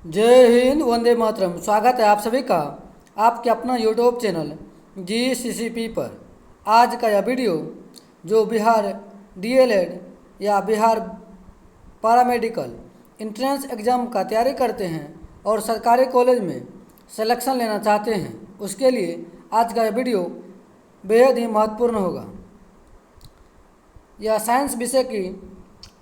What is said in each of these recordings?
जय हिंद, वंदे मातरम। स्वागत है आप सभी का आपके अपना यूट्यूब चैनल GCCP पर। आज का यह वीडियो जो बिहार DLED या बिहार पैरामेडिकल इंट्रेंस एग्ज़ाम का तैयारी करते हैं और सरकारी कॉलेज में सिलेक्शन लेना चाहते हैं, उसके लिए आज का यह वीडियो बेहद ही महत्वपूर्ण होगा। यह साइंस विषय की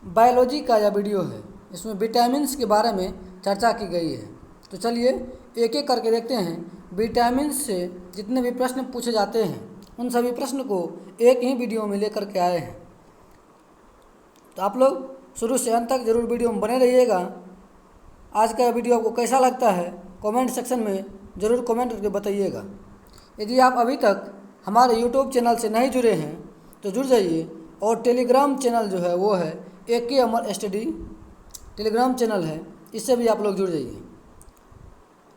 बायोलॉजी का यह वीडियो है। इसमें विटामिन्स के बारे में चर्चा की गई है। तो चलिए एक एक करके देखते हैं। विटामिन्स से जितने भी प्रश्न पूछे जाते हैं उन सभी प्रश्न को एक ही वीडियो में लेकर के आए हैं। तो आप लोग शुरू से अंत तक जरूर वीडियो में बने रहिएगा। आज का वीडियो आपको कैसा लगता है कमेंट सेक्शन में ज़रूर कमेंट करके बताइएगा। यदि आप अभी तक हमारे यूट्यूब चैनल से नहीं जुड़े हैं तो जुड़ जाइए, और टेलीग्राम चैनल जो है वो है AK अमर स्टडी टेलीग्राम चैनल है, इससे भी आप लोग जुड़ जाइए।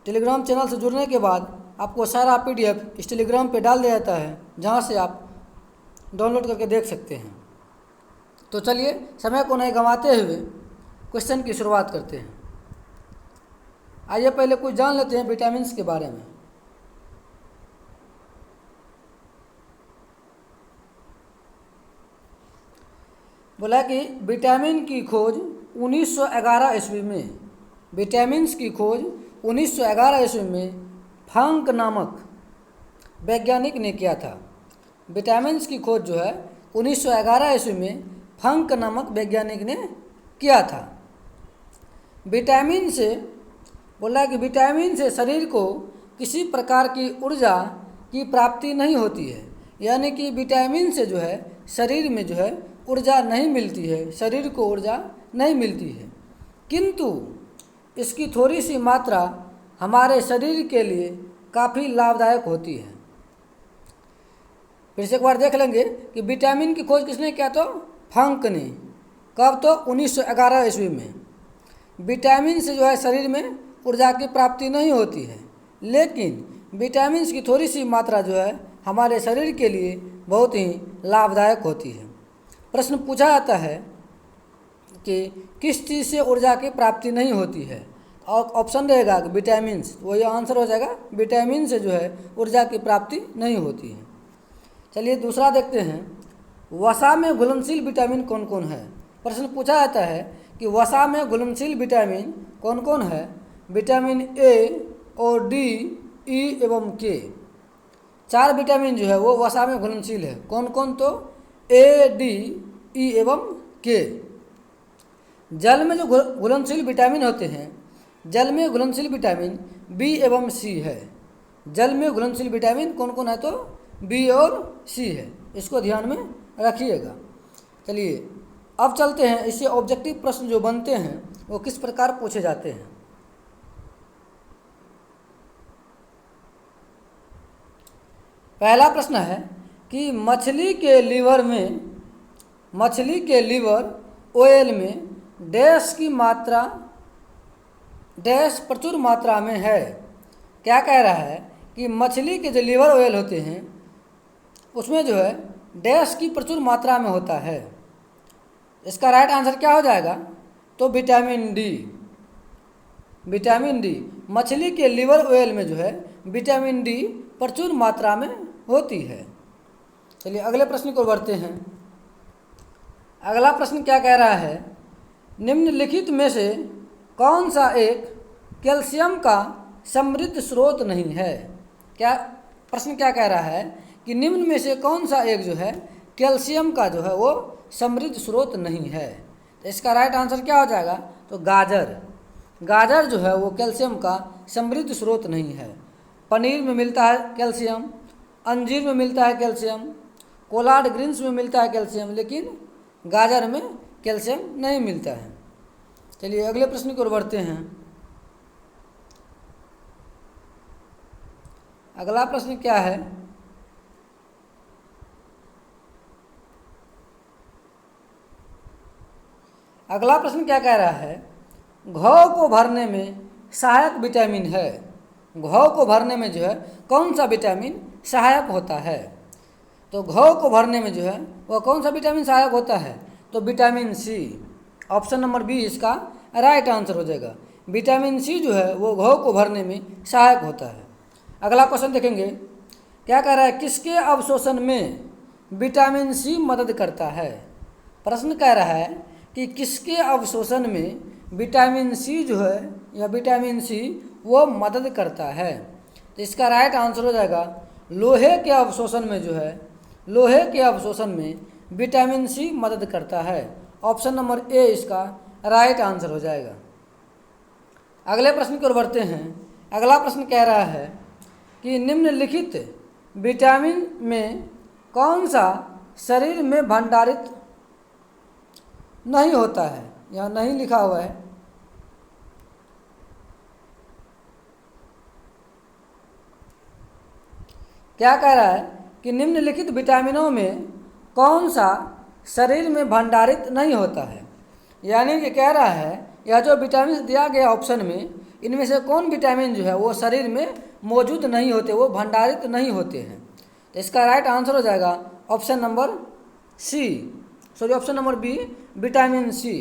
टेलीग्राम चैनल से जुड़ने के बाद आपको सारा PDF इस टेलीग्राम पे डाल दिया जाता है, जहाँ से आप डाउनलोड करके देख सकते हैं। तो चलिए समय को नहीं गंवाते हुए क्वेश्चन की शुरुआत करते हैं। आइए पहले कुछ जान लेते हैं विटामिन्स के बारे में। बोला कि विटामिन की खोज 1911 ईस्वी में, विटामिन्स की खोज 1911 ईस्वी में फंक नामक वैज्ञानिक ने किया था। विटामिन्स की खोज जो है 1911 ईस्वी में फंक नामक वैज्ञानिक ने किया था। विटामिन से बोला कि विटामिन से शरीर को किसी प्रकार की ऊर्जा की प्राप्ति नहीं होती है, यानी कि विटामिन से जो है शरीर में जो है ऊर्जा नहीं मिलती है, शरीर को ऊर्जा नहीं मिलती है, किंतु इसकी थोड़ी सी मात्रा हमारे शरीर के लिए काफ़ी लाभदायक होती है। फिर से एक बार देख लेंगे कि विटामिन की खोज किसने किया? तो फंक ने। कब? तो 1911 ईस्वी में। विटामिन से जो है शरीर में ऊर्जा की प्राप्ति नहीं होती है, लेकिन विटामिन की थोड़ी सी मात्रा जो है हमारे शरीर के लिए बहुत ही लाभदायक होती है। प्रश्न पूछा जाता है कि किस चीज़ से ऊर्जा की प्राप्ति नहीं होती है, और ऑप्शन रहेगा कि विटामिन, तो ये आंसर हो जाएगा विटामिन से जो है ऊर्जा की प्राप्ति नहीं होती है। चलिए दूसरा देखते हैं, वसा में घुलनशील विटामिन कौन कौन है। प्रश्न पूछा जाता है कि वसा में घुलनशील विटामिन कौन कौन है। विटामिन A और D, E एवं K, 4 विटामिन जो है वो वसा में घुलनशील है। कौन कौन? तो A, D, E एवं K। जल में जो घुलनशील विटामिन होते हैं, जल में घुलनशील विटामिन B एवं C है। जल में घुलनशील विटामिन कौन कौन है? तो B और C है। इसको ध्यान में रखिएगा। चलिए अब चलते हैं, इससे ऑब्जेक्टिव प्रश्न जो बनते हैं वो किस प्रकार पूछे जाते हैं। पहला प्रश्न है कि मछली के लीवर ऑयल में डैश की मात्रा डैश प्रचुर मात्रा में है। क्या कह रहा है कि मछली के जो लीवर ऑयल होते हैं उसमें जो है डैश की प्रचुर मात्रा में होता है। इसका राइट आंसर क्या हो जाएगा? तो विटामिन डी। विटामिन डी, मछली के लीवर ऑयल में जो है विटामिन डी प्रचुर मात्रा में होती है। चलिए अगले प्रश्न को बढ़ते हैं। अगला प्रश्न क्या कह रहा है, निम्नलिखित में से कौन सा एक कैल्शियम का समृद्ध स्रोत नहीं है। क्या प्रश्न क्या कह रहा है कि निम्न में से कौन सा एक जो है कैल्शियम का जो है वो समृद्ध स्रोत नहीं है। तो इसका राइट आंसर क्या हो जाएगा? तो गाजर। गाजर जो है वो कैल्शियम का समृद्ध स्रोत नहीं है। पनीर में मिलता है कैल्शियम, अंजीर में मिलता है कैल्शियम, कोलाड ग्रीन्स में मिलता है कैल्शियम, लेकिन गाजर में कैल्शियम नहीं मिलता है। चलिए अगले प्रश्न की ओर बढ़ते हैं। अगला प्रश्न क्या है, अगला प्रश्न क्या कह रहा है, घाव को भरने में सहायक विटामिन है। घाव को भरने में जो है कौन सा विटामिन सहायक होता है। तो घाव को भरने में जो है वह कौन सा विटामिन सहायक होता है? तो vitamin C। Option number B इसका राइट आंसर हो जाएगा। विटामिन सी जो है वो घाव को भरने में सहायक होता है। अगला क्वेश्चन देखेंगे, क्या कह रहा है, किसके अवशोषण में विटामिन सी मदद करता है। प्रश्न कह रहा है कि किसके अवशोषण में विटामिन सी जो है या विटामिन सी वो मदद करता है। तो इसका राइट आंसर हो जाएगा लोहे के अवशोषण में जो है, लोहे के अवशोषण में विटामिन सी मदद करता है। ऑप्शन नंबर ए इसका राइट आंसर हो जाएगा। अगले प्रश्न की ओर बढ़ते हैं। अगला प्रश्न कह रहा है कि निम्नलिखित विटामिन में कौन सा शरीर में भंडारित नहीं होता है। यहाँ नहीं लिखा हुआ है, क्या कह रहा है कि निम्नलिखित विटामिनों में कौन सा शरीर में भंडारित नहीं होता है। यानी कि कह रहा है यह जो विटामिन दिया गया ऑप्शन में, इनमें से कौन विटामिन जो है वो शरीर में मौजूद नहीं होते, वो भंडारित नहीं होते हैं। तो इसका राइट आंसर हो जाएगा option number C, sorry option number B, vitamin C.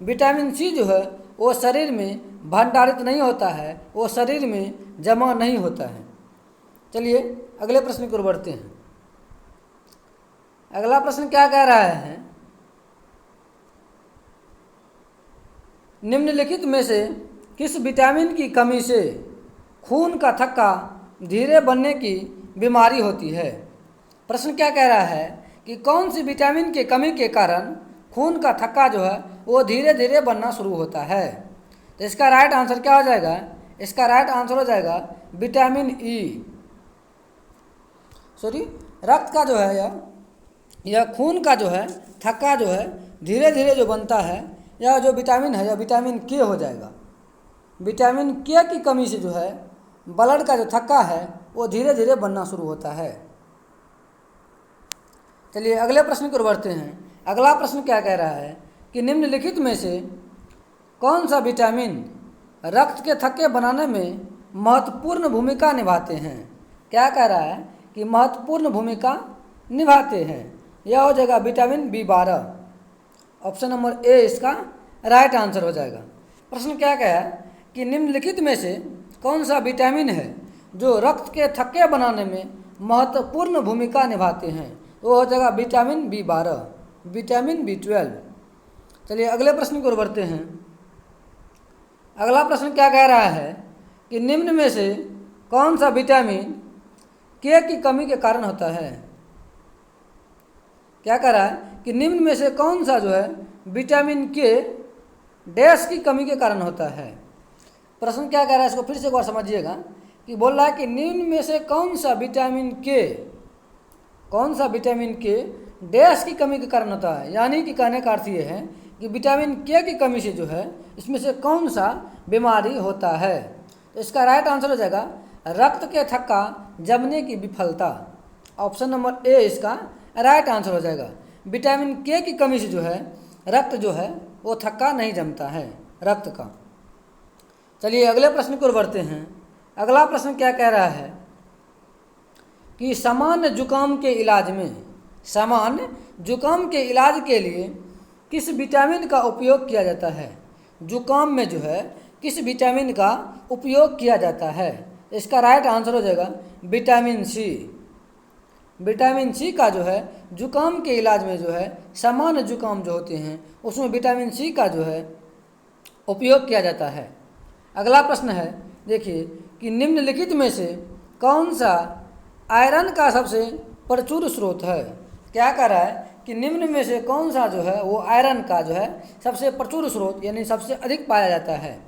Vitamin C जो है वो शरीर में भंडारित नहीं होता है, वो शरीर में जमा नहीं होता है। चलिए अगले प्रश्न की ओर बढ़ते हैं। अगला प्रश्न क्या कह रहा है, निम्नलिखित में से किस विटामिन की कमी से खून का थक्का धीरे बनने की बीमारी होती है। प्रश्न क्या कह रहा है कि कौन सी विटामिन के कमी के कारण खून का थक्का जो है वो धीरे धीरे बनना शुरू होता है। तो इसका राइट आंसर क्या हो जाएगा, इसका राइट आंसर हो जाएगा विटामिन ई। सॉरी, रक्त का जो है यह खून का जो है थक्का जो है धीरे धीरे जो बनता है, यह जो विटामिन है यह विटामिन के हो जाएगा। विटामिन के की कमी से जो है ब्लड का जो थक्का है वो धीरे धीरे बनना शुरू होता है। चलिए अगले प्रश्न की ओर बढ़ते हैं। अगला प्रश्न क्या कह रहा है कि निम्नलिखित में से कौन सा विटामिन रक्त के थक्के बनाने में महत्वपूर्ण भूमिका निभाते हैं। क्या कह रहा है कि महत्वपूर्ण भूमिका निभाते हैं। यह हो जाएगा vitamin B12। Option number A इसका राइट आंसर हो जाएगा। प्रश्न क्या कहा है कि निम्नलिखित में से कौन सा विटामिन है जो रक्त के थक्के बनाने में महत्वपूर्ण भूमिका निभाते हैं। वो हो जाएगा विटामिन B12, विटामिन B12। चलिए अगले प्रश्न की ओर बढ़ते हैं। अगला प्रश्न क्या कह रहा है कि निम्न में से कौन सा विटामिन के की कमी के कारण होता है। क्या कह रहा है कि निम्न में से कौन सा जो है विटामिन के डैश की कमी के कारण होता है। प्रश्न क्या कह रहा है, इसको फिर से एक बार समझिएगा कि बोल रहा है कि निम्न में से कौन सा विटामिन के, कौन सा विटामिन के डैश की कमी के कारण होता है। यानी कि कहने का अर्थ ये है कि विटामिन के की कमी से जो है इसमें से कौन सा बीमारी होता है। तो इसका राइट आंसर हो जाएगा रक्त के थक्का जमने की विफलता। ऑप्शन नंबर ए इसका राइट आंसर हो जाएगा। विटामिन के की कमी से जो है रक्त जो है वो थक्का नहीं जमता है रक्त का। चलिए अगले प्रश्न की ओर बढ़ते हैं। अगला प्रश्न क्या कह रहा है कि सामान्य जुकाम के इलाज में, सामान्य जुकाम के इलाज के लिए किस विटामिन का उपयोग किया जाता है। जुकाम में जो है किस विटामिन का उपयोग किया जाता है। इसका राइट आंसर हो जाएगा विटामिन सी। विटामिन सी का जो है जुकाम के इलाज में जो है, सामान्य जुकाम जो होते हैं उसमें विटामिन सी का जो है उपयोग किया जाता है। अगला प्रश्न है, देखिए कि निम्नलिखित में से कौन सा आयरन का सबसे प्रचुर स्रोत है। क्या कह रहा है कि निम्न में से कौन सा जो है वो आयरन का जो है सबसे प्रचुर स्रोत यानी सबसे अधिक पाया जाता है।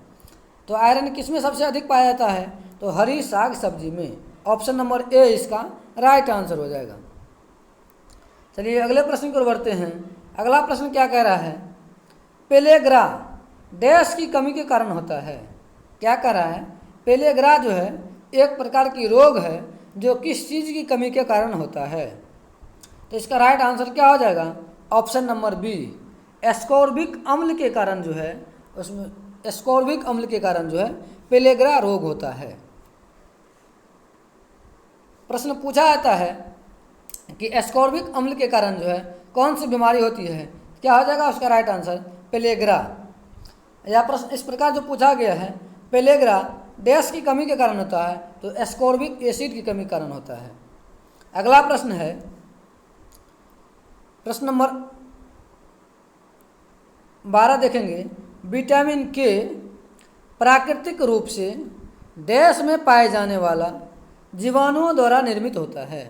तो आयरन किस में सबसे अधिक पाया जाता है, तो हरी साग सब्जी में। ऑप्शन नंबर ए इसका राइट आंसर हो जाएगा। चलिए अगले प्रश्न की ओर बढ़ते हैं। अगला प्रश्न क्या कह रहा है, पेलेग्रा डैश की कमी के कारण होता है। क्या कह रहा है, पेलेग्रा जो है एक प्रकार की रोग है जो किस चीज़ की कमी के कारण होता है। तो इसका राइट आंसर क्या हो जाएगा, ऑप्शन नंबर बी, एस्कॉर्बिक अम्ल के कारण जो है, उसमें एस्कॉर्बिक अम्ल के कारण जो है पेलेग्रा रोग होता है। प्रश्न पूछा जाता है कि एस्कॉर्बिक अम्ल के कारण जो है कौन सी बीमारी होती है। क्या हो जाएगा उसका राइट आंसर, पेलेग्रा। यह प्रश्न इस प्रकार जो पूछा गया है, पेलेग्रा डैश की कमी के कारण होता है, तो एस्कॉर्बिक एसिड की कमी के कारण होता है। अगला प्रश्न है प्रश्न नंबर 12 देखेंगे, विटामिन के प्राकृतिक रूप से डैश में पाए जाने वाला जीवाणुओं द्वारा निर्मित होता है।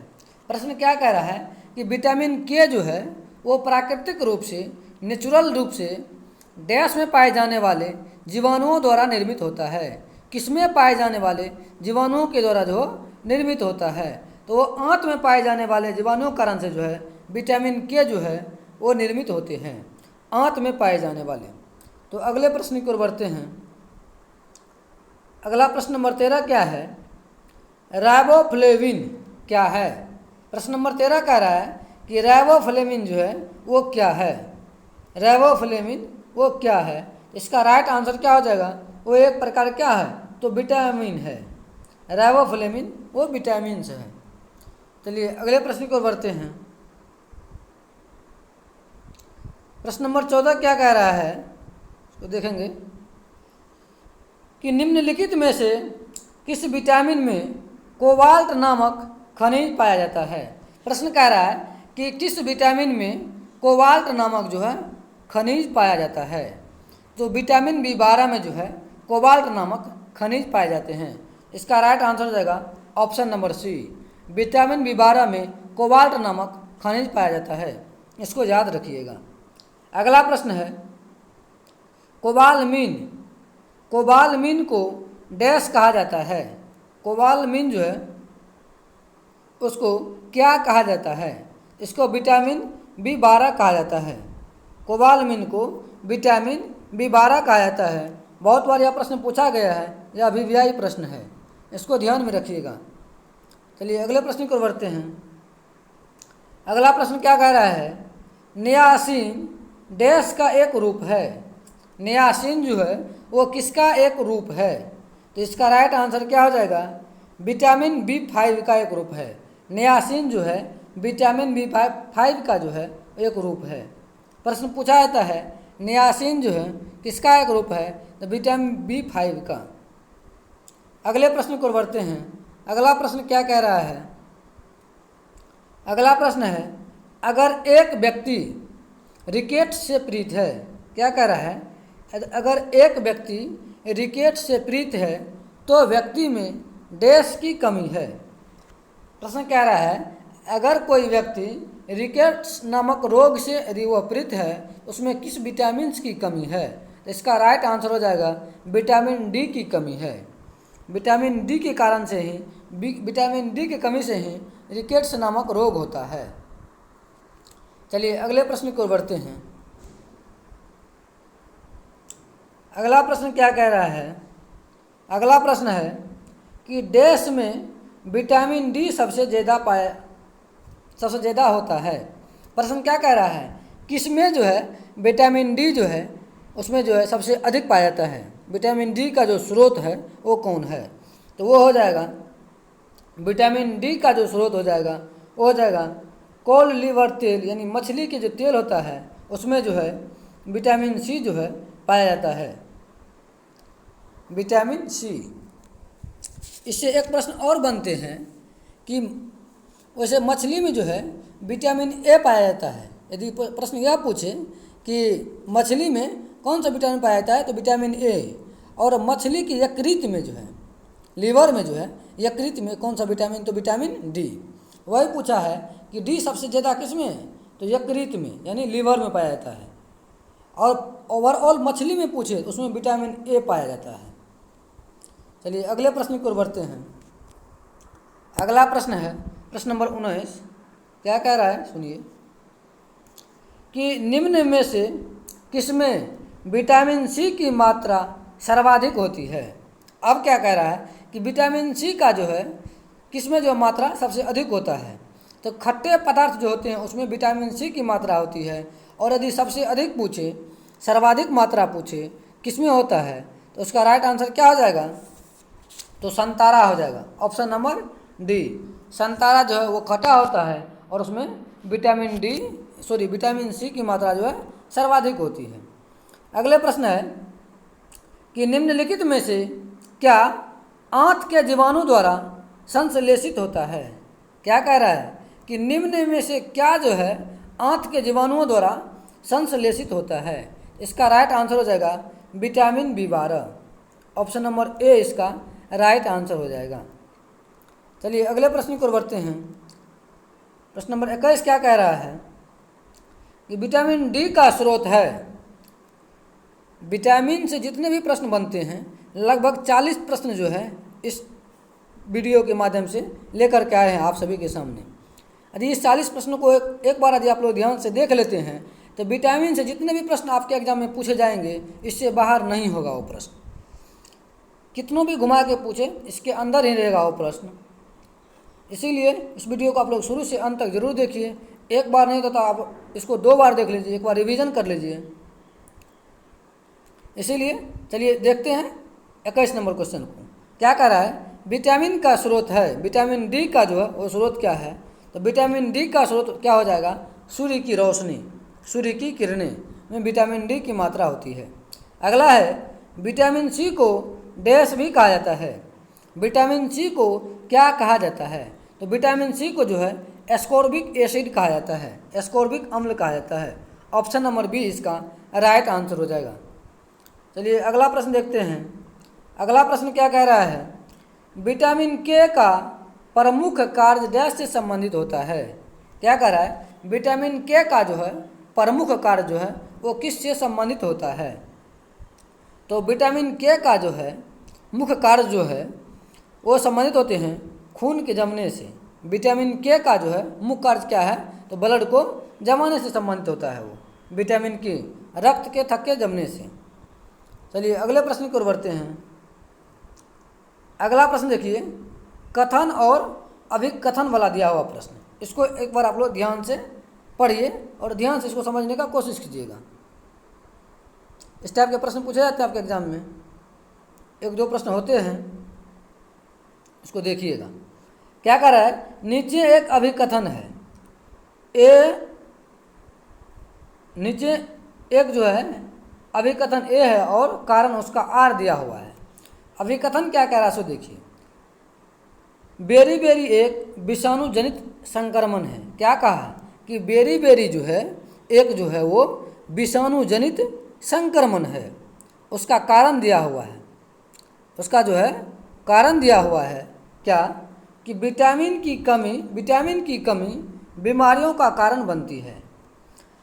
प्रश्न क्या कह रहा है कि विटामिन के जो है वो प्राकृतिक रूप से, नेचुरल रूप से डैश में पाए जाने वाले जीवाणुओं द्वारा निर्मित होता है। किसमें पाए जाने वाले जीवाणुओं के द्वारा जो निर्मित होता है, तो वो आंत में पाए जाने वाले जीवाणुओं के कारण से जो है विटामिन के जो है वो निर्मित होते हैं, आंत में पाए जाने वाले। तो अगले प्रश्न की ओर बढ़ते हैं। अगला प्रश्न नंबर 13 क्या है, राइबोफ्लेविन क्या है। प्रश्न नंबर 13 कह रहा है कि राइबोफ्लेविन जो है वो क्या है, राइबोफ्लेविन वो क्या है। इसका राइट आंसर क्या हो जाएगा, वो एक प्रकार क्या है, तो विटामिन है। राइबोफ्लेविन वो विटामिन से है। चलिए अगले प्रश्न की ओर बढ़ते हैं। प्रश्न नंबर 14 क्या कह रहा है, तो देखेंगे कि निम्नलिखित में से किस विटामिन में कोबाल्ट नामक खनिज पाया जाता है। प्रश्न कह रहा है कि किस विटामिन में कोबाल्ट नामक जो है खनिज पाया जाता है। तो विटामिन B12 में जो है कोबाल्ट नामक खनिज पाए जाते हैं। इसका राइट आंसर हो जाएगा ऑप्शन नंबर सी, विटामिन B12 में कोबाल्ट नामक खनिज पाया जाता है। इसको याद रखिएगा। अगला प्रश्न है, कोबालमिन, कोबालमिन को डैश कहा जाता है। कोबालमिन जो है उसको क्या कहा जाता है। इसको विटामिन B12 कहा जाता है। कोबालमिन को विटामिन B12 कहा जाता है। बहुत बार यह प्रश्न पूछा गया है, यह अभिव्ययी प्रश्न है, इसको ध्यान में रखिएगा। चलिए अगले प्रश्न को बढ़ते हैं। अगला प्रश्न क्या कह रहा है, नियासिन डैश का एक रूप है। नियासिन जो है वो किसका एक रूप है। तो इसका राइट आंसर क्या हो जाएगा, विटामिन B5 का एक रूप है। नियासिन जो है विटामिन B5 का जो है एक रूप है। प्रश्न पूछा जाता है नियासिन जो है किसका एक रूप है, तो विटामिन B5 का। अगले प्रश्न को बढ़ते हैं। अगला प्रश्न क्या कह रहा है, अगला प्रश्न है, अगर एक व्यक्ति रिकेट से पीड़ित है, क्या कह रहा है, अगर एक व्यक्ति रिकेट से पीड़ित है तो व्यक्ति में डैश की कमी है। प्रश्न कह रहा है अगर कोई व्यक्ति रिकेट्स नामक रोग से यदि वह पीड़ित है उसमें किस विटामिन की कमी है। तो इसका राइट आंसर हो जाएगा विटामिन डी की कमी है। विटामिन डी के कारण से ही, विटामिन डी की कमी से ही रिकेट्स नामक रोग होता है। चलिए अगले प्रश्न की ओर बढ़ते हैं। अगला प्रश्न क्या कह रहा है, अगला प्रश्न है कि डैश में विटामिन डी सबसे ज़्यादा होता है। प्रश्न क्या कह रहा है, किसमें जो है विटामिन डी जो है उसमें जो है सबसे अधिक पाया जाता है। विटामिन डी का जो स्रोत है वो कौन है, तो वो हो जाएगा विटामिन डी का जो स्रोत हो जाएगा वो हो जाएगा कोल लीवर तेल, यानी मछली के जो तेल होता है उसमें जो है विटामिन सी जो है पाया जाता है, विटामिन सी। इससे एक प्रश्न और बनते हैं कि वैसे मछली में जो है विटामिन ए पाया जाता है। यदि प्रश्न यह पूछे कि मछली में कौन सा विटामिन पाया जाता है, तो विटामिन ए। और मछली की यकृत में जो है, लीवर में जो है यकृत में कौन सा विटामिन, तो विटामिन डी। वही पूछा है कि डी सबसे ज़्यादा किस में है, तो यकृत में यानी लीवर में पाया जाता है। और ओवरऑल मछली में पूछे तो उसमें विटामिन ए पाया जाता है। चलिए अगले प्रश्न की ओर बढ़ते हैं। अगला प्रश्न है प्रश्न नंबर 19। क्या कह रहा है सुनिए कि निम्न में से किसमें विटामिन सी की मात्रा सर्वाधिक होती है। अब क्या कह रहा है कि विटामिन सी का जो है किसमें जो मात्रा सबसे अधिक होता है, तो खट्टे पदार्थ जो होते हैं उसमें विटामिन सी की मात्रा होती है। और यदि सबसे अधिक पूछे, सर्वाधिक मात्रा पूछे किसमें होता है, तो उसका राइट आंसर क्या हो जाएगा, तो संतरा हो जाएगा, ऑप्शन नंबर डी। संतरा जो है वो खट्टा होता है और उसमें विटामिन सी की मात्रा जो है सर्वाधिक होती है। अगले प्रश्न है कि निम्नलिखित में से क्या आंत के जीवाणु द्वारा संश्लेषित होता है। क्या कह रहा है कि निम्न में से क्या जो है आंत के जीवाणुओं द्वारा संश्लेषित होता है। इसका राइट आंसर हो जाएगा vitamin B12। Option number A इसका राइट आंसर हो जाएगा। चलिए अगले प्रश्न की ओर बढ़ते हैं। प्रश्न नंबर 21 क्या कह रहा है कि विटामिन डी का स्रोत है। विटामिन से जितने भी प्रश्न बनते हैं लगभग 40 प्रश्न जो है इस वीडियो के माध्यम से लेकर के आए हैं आप सभी के सामने। यदि इस 40 प्रश्नों को एक बार यदि आप लोग ध्यान से देख लेते हैं तो विटामिन से जितने भी प्रश्न आपके एग्जाम में पूछे जाएंगे इससे बाहर नहीं होगा वो प्रश्न। कितनों भी घुमा के पूछे इसके अंदर ही रहेगा वो प्रश्न। इसीलिए इस वीडियो को आप लोग शुरू से अंत तक जरूर देखिए। एक बार नहीं तो आप इसको 2 बार देख लीजिए, एक बार रिवीजन कर लीजिए। इसीलिए चलिए देखते हैं 21 नंबर क्वेश्चन को। क्या कह रहा है विटामिन का स्रोत है। विटामिन डी का जो है वो स्रोत क्या है। तो विटामिन डी का स्रोत क्या हो जाएगा सूर्य की रोशनी, सूर्य की किरणें में विटामिन डी की मात्रा होती है। अगला है विटामिन सी को डैश भी कहा जाता है। विटामिन सी को क्या कहा जाता है। तो विटामिन सी को जो है एस्कॉर्बिक एसिड कहा जाता है, एस्कॉर्बिक अम्ल कहा जाता है। ऑप्शन नंबर बी इसका राइट आंसर हो जाएगा। चलिए अगला प्रश्न देखते हैं। अगला प्रश्न क्या कह रहा है विटामिन के का प्रमुख कार्य डैश से संबंधित होता है। क्या कह रहा है विटामिन के का जो है प्रमुख कार्य जो है वो किससे संबंधित होता है। तो विटामिन के का जो है मुख्य कार्य जो है वो संबंधित होते हैं खून के जमने से। विटामिन के का जो है मुख्य कार्य क्या है तो ब्लड को जमाने से संबंधित होता है वो विटामिन के, रक्त के थक्के जमने से। चलिए अगले प्रश्न की ओर बढ़ते हैं। अगला प्रश्न देखिए कथन और अभिकथन वाला दिया हुआ प्रश्न। इसको एक बार आप लोग ध्यान से पढ़िए और ध्यान से इसको समझने का कोशिश कीजिएगा। इस टाइप के प्रश्न पूछे जाते हैं आपके एग्जाम में, 1-2 प्रश्न होते हैं, इसको देखिएगा। क्या कह रहा है नीचे एक अभिकथन है नीचे एक जो है अभिकथन ए है और कारण उसका आर दिया हुआ है। अभिकथन क्या कह रहा है सो देखिए बेरी बेरी एक विषाणु जनित संक्रमण है। क्या कहा कि बेरी बेरी जो है एक जो है वो विषाणु जनित संक्रमण है। उसका कारण दिया हुआ है, उसका जो है कारण दिया हुआ है क्या कि विटामिन की कमी बीमारियों का कारण बनती है।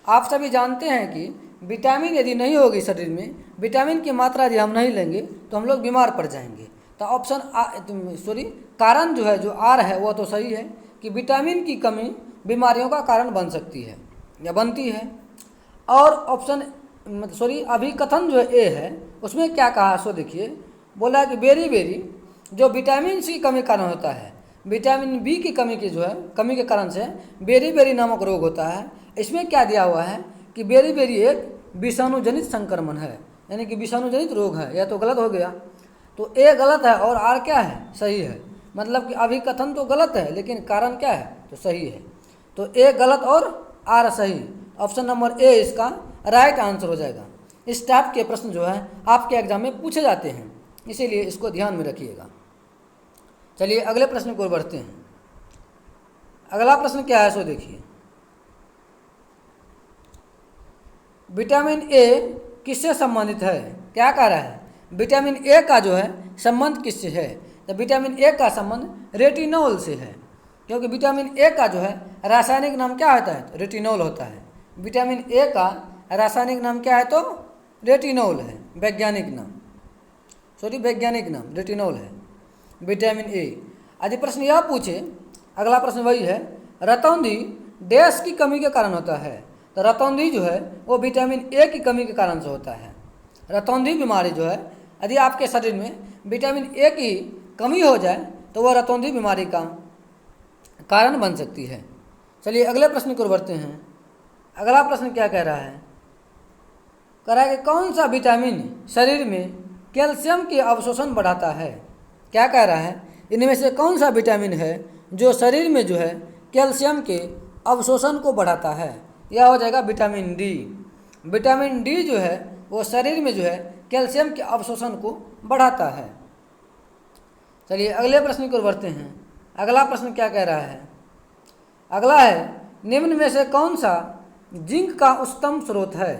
आप सभी जानते हैं कि विटामिन यदि नहीं होगी शरीर में, विटामिन की मात्रा यदि हम नहीं लेंगे तो हम लोग बीमार पड़ जाएंगे। तो ऑप्शन कारण जो है जो आर है वो तो सही है कि विटामिन की कमी बीमारियों का कारण बन सकती है या बनती है। और ऑप्शन अभिकथन जो ए है उसमें क्या कहा सो देखिए बोला कि बेरी बेरी जो विटामिन सी की कमी कारण होता है, विटामिन बी की कमी के कारण से बेरी बेरी नामक रोग होता है। इसमें क्या दिया हुआ है कि बेरी बेरी एक विषाणु जनित संक्रमण है, यानी कि विषाणु जनित रोग है। या तो गलत हो गया, तो ए गलत है और आर क्या है सही है। मतलब कि अभिकथन तो गलत है लेकिन कारण क्या है तो सही है। तो ए गलत और आर सही। ऑप्शन नंबर ए इसका राइट आंसर हो जाएगा। इस टाइप के प्रश्न जो है आपके एग्जाम में पूछे जाते हैं, इसीलिए इसको ध्यान में रखिएगा। चलिए अगले प्रश्न को बढ़ते हैं। अगला प्रश्न क्या है सो देखिए विटामिन ए किससे संबंधित है। क्या कह रहा है विटामिन ए का जो है संबंध किससे है। तो विटामिन ए का संबंध रेटिनॉल से है, क्योंकि विटामिन ए का जो है रासायनिक नाम क्या होता है तो रेटिनॉल होता है। विटामिन ए का रासायनिक नाम क्या है तो रेटिनॉल है, वैज्ञानिक नाम रेटिनॉल है विटामिन ए। यदि प्रश्न यह पूछे, अगला प्रश्न वही है रतौंधी डैश की कमी के कारण होता है। तो रतौंधी जो है वो विटामिन ए की कमी के कारण से होता है। रतौंधी बीमारी जो है यदि आपके शरीर में विटामिन ए की कमी हो जाए तो वह रतौंधी बीमारी का कारण बन सकती है। चलिए अगले प्रश्न को बढ़ते हैं। अगला प्रश्न क्या कह रहा है, कह रहा है कि कौन सा विटामिन शरीर में कैल्शियम के अवशोषण बढ़ाता है। क्या कह रहा है इनमें से कौन सा विटामिन है जो शरीर में जो है कैल्शियम के अवशोषण को बढ़ाता है। यह हो जाएगा विटामिन डी। विटामिन डी जो है वो शरीर में जो है कैल्शियम के अवशोषण को बढ़ाता है। चलिए अगले प्रश्न की ओर बढ़ते हैं। अगला प्रश्न क्या कह रहा है? अगला है, निम्न में से कौन सा जिंक का उच्चतम स्रोत है?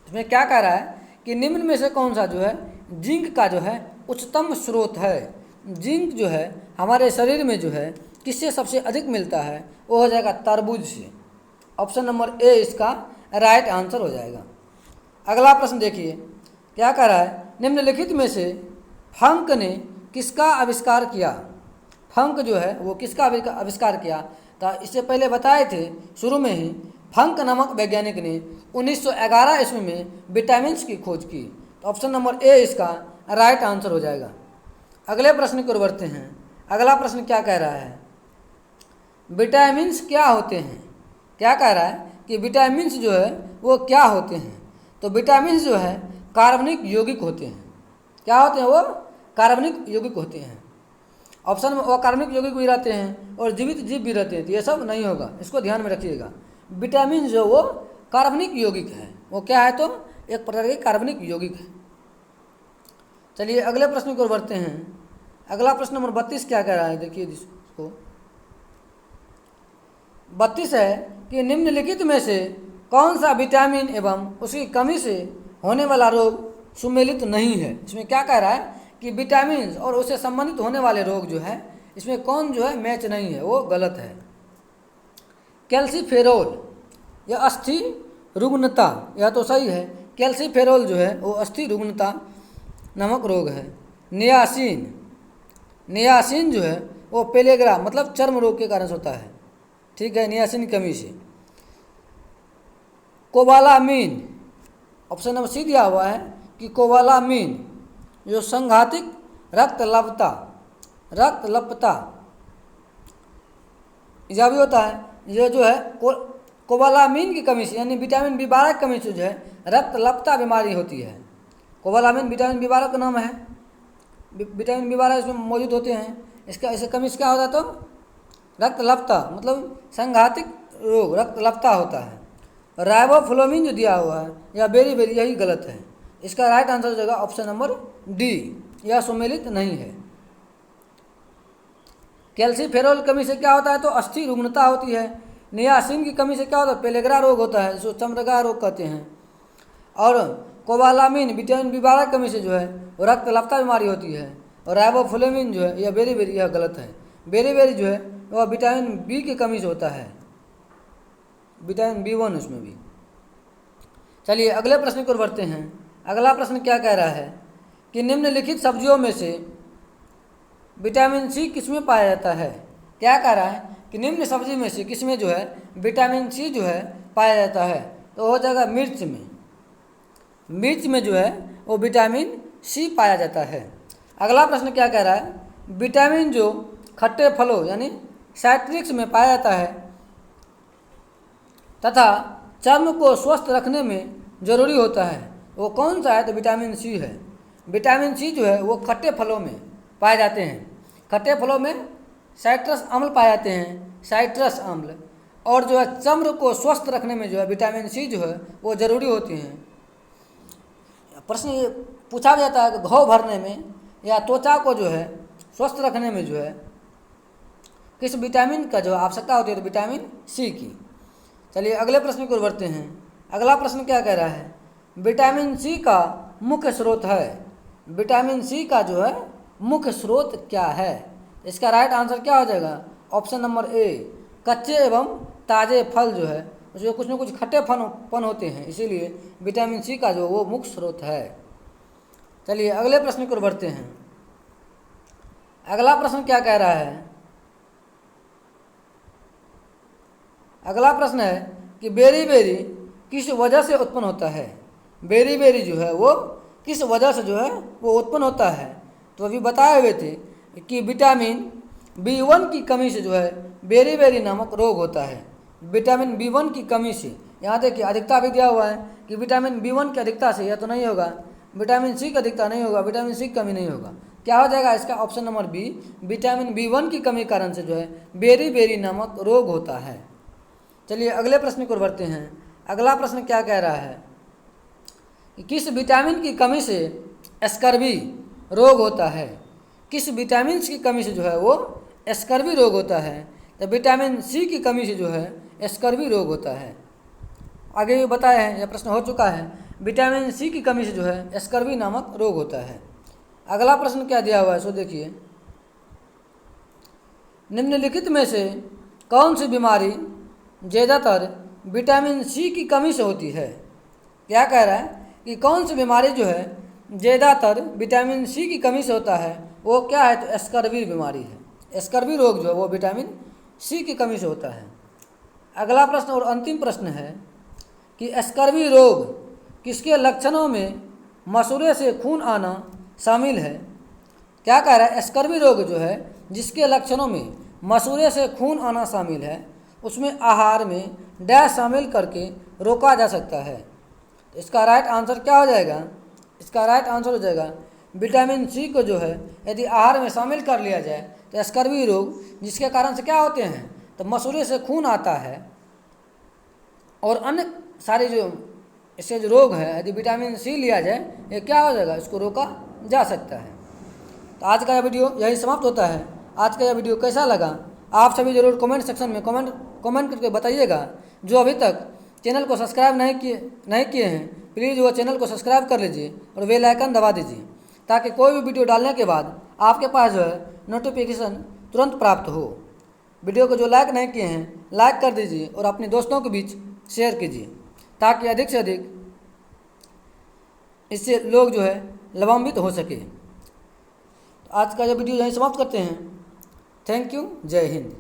इसमें क्या कह रहा है कि निम्न में से कौन सा जो है जिंक का जो है उच्चतम स्रोत है। जिंक जो है हमारे शरीर में जो है किससे सबसे अधिक मिलता है? वो हो जाएगा तरबूज से। ऑप्शन नंबर ए इसका राइट आंसर हो जाएगा। अगला प्रश्न देखिए क्या कह रहा है, निम्नलिखित में से फंक ने किसका आविष्कार किया? फंक जो है वो किसका आविष्कार किया? तो इससे पहले बताए थे शुरू में ही, फंक नामक वैज्ञानिक ने 1911 ईस्वी में विटामिन्स की खोज की। तो ऑप्शन नंबर ए इसका राइट आंसर हो जाएगा। अगले प्रश्न की ओर बढ़ते हैं। अगला प्रश्न क्या कह रहा है, विटामिन्स क्या होते हैं? क्या कह रहा है कि विटामिन्स जो है वो क्या होते हैं? तो विटामिन्स जो है कार्बनिक यौगिक होते हैं। क्या होते हैं? वो कार्बनिक यौगिक होते हैं। ऑप्शन में वो कार्बनिक यौगिक भी रहते हैं और जीवित जीव भी रहते हैं, तो ये सब नहीं होगा, इसको ध्यान में रखिएगा। विटामिन जो वो कार्बनिक यौगिक है, वो क्या है? तो एक प्रकार के कार्बनिक यौगिक है। चलिए अगले प्रश्न की ओर बढ़ते हैं। अगला प्रश्न नंबर 32 क्या कह रहा है, देखिए इसको। 32 है कि निम्नलिखित में से कौन सा विटामिन एवं उसकी कमी से होने वाला रोग सुमेलित नहीं है? इसमें क्या कह रहा है कि विटामिन और उससे संबंधित होने वाले रोग जो है इसमें कौन जो है मैच नहीं है, वो गलत है। कैल्सीफेरोल, यह अस्थि रुग्णता, यह तो सही है। कैल्सीफेरोल जो है वो अस्थि रुग्णता नामक रोग है। नियासिन, नियासिन जो है वो पेलेग्रा मतलब चर्म रोग के कारण होता है, ठीक है, नियासिन की कमी से। कोबालामीन, ऑप्शन नंबर सी दिया हुआ है कि कोबालामीन जो संघातिक रक्तलपता इजावी होता है, ये जो है कोबालामीन की कमी से यानी विटामिन बी12 की कमी से जो है रक्तलपता बीमारी होती है। कोबालामीन विटामिन बी12 का नाम है, विटामिन बी12 इसमें मौजूद होते हैं। इसका इससे कमी से क्या होता है? तो रक्तलपता मतलब संघातिक रोग रक्तलपता होता है। राइबोफ्लोविन जो दिया हुआ है या बेरी यही गलत है। इसका राइट आंसर हो जाएगा ऑप्शन नंबर डी, यह सुमेलित नहीं है। कैल्सीफेरोल कमी से क्या होता है? तो अस्थि रुग्णता होती है। नियासिन की कमी से क्या होता है? पेलेग्रा रोग होता है, जिसको चमड़गा रोग कहते हैं। और कोबालामीन विटामिन बी12 कमी से जो है वो रक्तलपता बीमारी होती है। और राइबोफ्लोविन जो है या बेरी यह गलत है। बेरी जो है वह विटामिन बी की कमी से होता है, विटामिन बी1 उसमें भी। चलिए अगले प्रश्न की ओर बढ़ते हैं। अगला प्रश्न क्या कह रहा है कि निम्नलिखित सब्जियों में से विटामिन सी किसमें पाया जाता है? क्या कह रहा है कि निम्न सब्जी में से किसमें जो है विटामिन सी जो है पाया जाता है? तो हो जाएगा मिर्च में। मिर्च में जो है वो विटामिन सी पाया जाता है। अगला प्रश्न क्या कह रहा है, विटामिन जो खट्टे फलों यानी साइट्रिक्स में पाया जाता है तथा चर्म को स्वस्थ रखने में जरूरी होता है, वो कौन सा है? तो विटामिन सी है। विटामिन सी जो है वो खट्टे फलों में पाए जाते हैं। खट्टे फलों में साइट्रस अम्ल पाए जाते हैं, साइट्रस अम्ल। और जो है चर्म को स्वस्थ रखने में जो है विटामिन सी जो है वो ज़रूरी होती हैं। प्रश्न ये पूछा जाता है कि घाव भरने में या त्वचा को जो है स्वस्थ रखने में जो है किस विटामिन का जो आवश्यकता होती है? तो विटामिन सी की। चलिए अगले प्रश्न की ओर बढ़ते हैं। अगला प्रश्न क्या कह रहा है, विटामिन सी का मुख्य स्रोत है। विटामिन सी का जो है मुख्य स्रोत क्या है? इसका राइट आंसर क्या हो जाएगा? ऑप्शन नंबर ए, कच्चे एवं ताज़े फल जो है उसमें कुछ न कुछ खट्टे पन होते हैं, इसीलिए विटामिन सी का जो वो मुख्य स्रोत है। चलिए अगले प्रश्न की ओर बढ़ते हैं। अगला प्रश्न क्या कह रहा है, अगला प्रश्न है कि बेरी किस वजह से उत्पन्न होता है? बेरी जो है वो किस वजह से जो है वो उत्पन्न होता है? तो अभी बताए हुए थे कि विटामिन बी1 की कमी से जो है बेरी नामक रोग होता है। विटामिन बी1 की कमी से, यहाँ देखिए अधिकता भी दिया हुआ है कि विटामिन बी1 की अधिकता से, यह तो नहीं होगा। विटामिन सी की अधिकता नहीं होगा, विटामिन सी की कमी नहीं होगा। क्या हो जाएगा इसका? ऑप्शन नंबर बी, विटामिन बी1 की कमी कारण से जो है बेरी नामक रोग होता है। चलिए अगले प्रश्न की ओर बढ़ते हैं। अगला प्रश्न क्या कह रहा है कि किस विटामिन की कमी से स्कर्वी रोग होता है। किस विटामिन की कमी से जो है वो स्कर्वी रोग होता है। तो विटामिन सी की कमी से जो है स्कर्वी रोग होता है। आगे ये बताया है, यह प्रश्न हो चुका है, विटामिन सी की कमी से जो है स्कर्वी नामक रोग होता है। अगला प्रश्न क्या दिया हुआ है सो देखिए, निम्नलिखित में से कौन सी बीमारी ज़्यादातर विटामिन सी की कमी से होती है। क्या कह रहा है कि कौन सी बीमारी जो है ज़्यादातर विटामिन सी की कमी से होता है, वो क्या है, तो स्कर्वी बीमारी है। स्कर्वी रोग जो है वो विटामिन सी की कमी से होता है। अगला प्रश्न और अंतिम प्रश्न है कि स्कर्वी रोग किसके लक्षणों में मसूड़े से खून आना शामिल है। क्या कह रहा है, स्कर्वी रोग जो है जिसके लक्षणों में मसूड़े से खून आना शामिल है, उसमें आहार में डैश शामिल करके रोका जा सकता है। तो इसका राइट आंसर क्या हो जाएगा, इसका राइट आंसर हो जाएगा विटामिन सी को जो है यदि आहार में शामिल कर लिया जाए तो स्कर्वी रोग जिसके कारण से क्या होते हैं, तो मसूड़े से खून आता है और अन्य सारे जो इससे जो रोग है यदि विटामिन सी लिया जाए ये क्या हो जाएगा, इसको रोका जा सकता है। तो आज का यह वीडियो यही समाप्त होता है। आज का यह वीडियो कैसा लगा आप सभी जरूर कमेंट सेक्शन में कमेंट करके बताइएगा। जो अभी तक चैनल को सब्सक्राइब नहीं किए हैं प्लीज़ वो चैनल को सब्सक्राइब कर लीजिए और बेल आइकन दबा दीजिए ताकि कोई भी वीडियो डालने के बाद आपके पास जो है नोटिफिकेशन तुरंत प्राप्त हो। वीडियो को जो लाइक नहीं किए हैं लाइक कर दीजिए और अपने दोस्तों के बीच शेयर कीजिए ताकि अधिक से अधिक इससे लोग जो है लाभान्वित हो सके। आज का जो वीडियो यहीं समाप्त करते हैं। थैंक यू, जय हिंद।